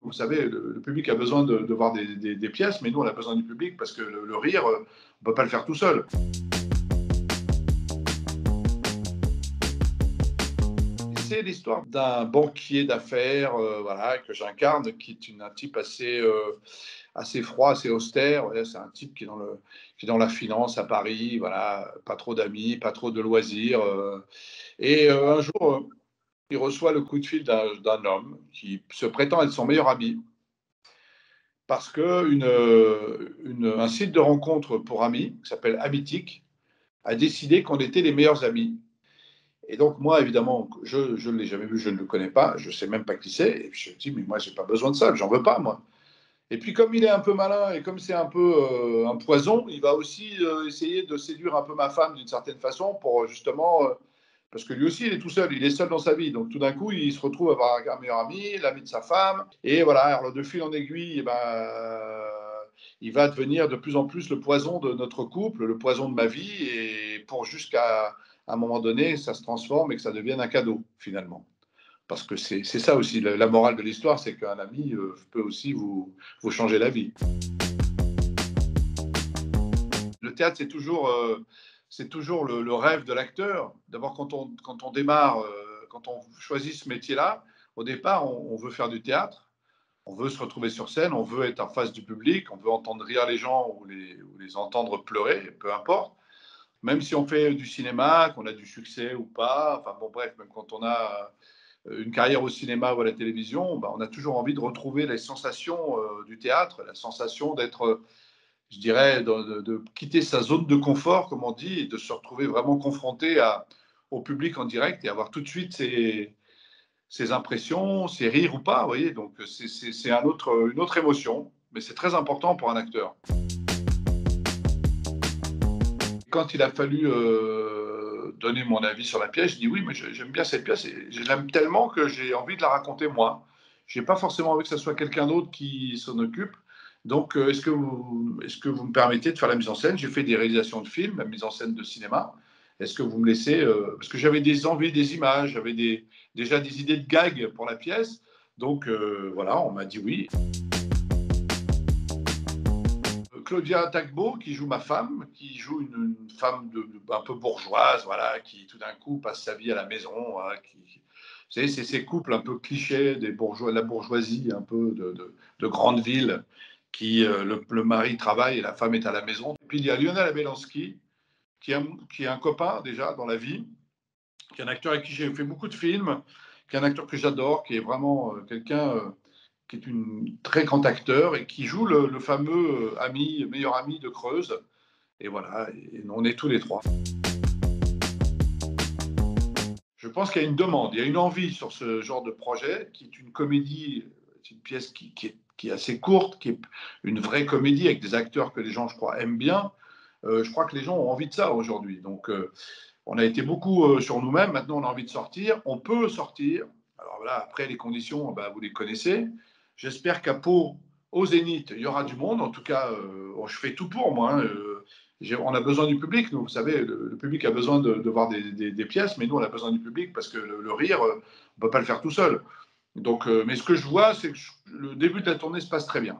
Vous savez, le public a besoin de voir des pièces, mais nous, on a besoin du public parce que le rire, on ne peut pas le faire tout seul. C'est l'histoire d'un banquier d'affaires voilà, que j'incarne, qui est un type assez froid, assez austère. Voilà, c'est un type qui est dans la finance à Paris, voilà, pas trop d'amis, pas trop de loisirs. Un jour, il reçoit le coup de fil d'un homme qui se prétend être son meilleur ami parce qu'un site de rencontre pour amis, qui s'appelle Amitic, a décidé qu'on était les meilleurs amis. Et donc, moi, évidemment, je ne l'ai jamais vu, je ne le connais pas, je ne sais même pas qui c'est. Et puis je me dis, mais moi, je n'ai pas besoin de ça, j'en veux pas, moi. Et puis, comme il est un peu malin et comme c'est un peu un poison, il va aussi essayer de séduire un peu ma femme d'une certaine façon pour justement. Parce que lui aussi, il est tout seul, il est seul dans sa vie. Donc tout d'un coup, il se retrouve à avoir un meilleur ami, l'ami de sa femme. Et voilà, alors de fil en aiguille, eh ben, il va devenir de plus en plus le poison de notre couple, le poison de ma vie. Et pour jusqu'à un moment donné, ça se transforme et que ça devienne un cadeau, finalement. Parce que c'est ça aussi, la morale de l'histoire, c'est qu'un ami peut aussi vous changer la vie. Le théâtre, c'est toujours le rêve de l'acteur. D'abord, quand on démarre, quand on choisit ce métier-là, au départ, on veut faire du théâtre, on veut se retrouver sur scène, on veut être en face du public, on veut entendre rire les gens ou les entendre pleurer, peu importe. Même si on fait du cinéma, qu'on a du succès ou pas, enfin bon, bref, même quand on a une carrière au cinéma ou à la télévision, bah, on a toujours envie de retrouver les sensations du théâtre, la sensation d'être, je dirais, de quitter sa zone de confort, comme on dit, et de se retrouver vraiment confronté au public en direct et avoir tout de suite ses impressions, ses rires ou pas, vous voyez. Donc c'est une autre émotion, mais c'est très important pour un acteur. Quand il a fallu donner mon avis sur la pièce, je dis oui, mais j'aime bien cette pièce et je l'aime tellement que j'ai envie de la raconter moi. Je n'ai pas forcément envie que ce soit quelqu'un d'autre qui s'en occupe. Donc, est-ce que vous me permettez de faire la mise en scène? J'ai fait des réalisations de films, la mise en scène de cinéma. Est-ce que vous me laissez parce que j'avais des envies, des images, j'avais déjà des idées de gags pour la pièce. Donc, voilà, on m'a dit oui. Claudia Tagbo, qui joue ma femme, qui joue une femme un peu bourgeoise, voilà, qui tout d'un coup passe sa vie à la maison. Voilà, vous savez, c'est ces couples un peu clichés des bourgeois, la bourgeoisie un peu de grande ville, qui le mari travaille et la femme est à la maison. Et puis il y a Lionel Abelansky, qui est un copain déjà dans la vie, qui est un acteur avec qui j'ai fait beaucoup de films, qui est un acteur que j'adore, qui est vraiment quelqu'un qui est un très grand acteur et qui joue le fameux meilleur ami de Creuse. Et voilà, et on est tous les trois. Je pense qu'il y a une demande, il y a une envie sur ce genre de projet, qui est une comédie, c'est une pièce qui est assez courte, qui est une vraie comédie avec des acteurs que les gens, je crois, aiment bien. Je crois que les gens ont envie de ça aujourd'hui. Donc, on a été beaucoup sur nous-mêmes. Maintenant, on a envie de sortir. On peut sortir. Alors voilà, après, les conditions, bah, vous les connaissez. J'espère qu'à Pau, au Zénith, il y aura du monde. En tout cas, je fais tout pour moi. Hein. On a besoin du public. Nous, vous savez, le public a besoin de voir des pièces, mais nous, on a besoin du public parce que le rire, on ne peut pas le faire tout seul. Donc, mais ce que je vois, c'est que le début de la tournée se passe très bien.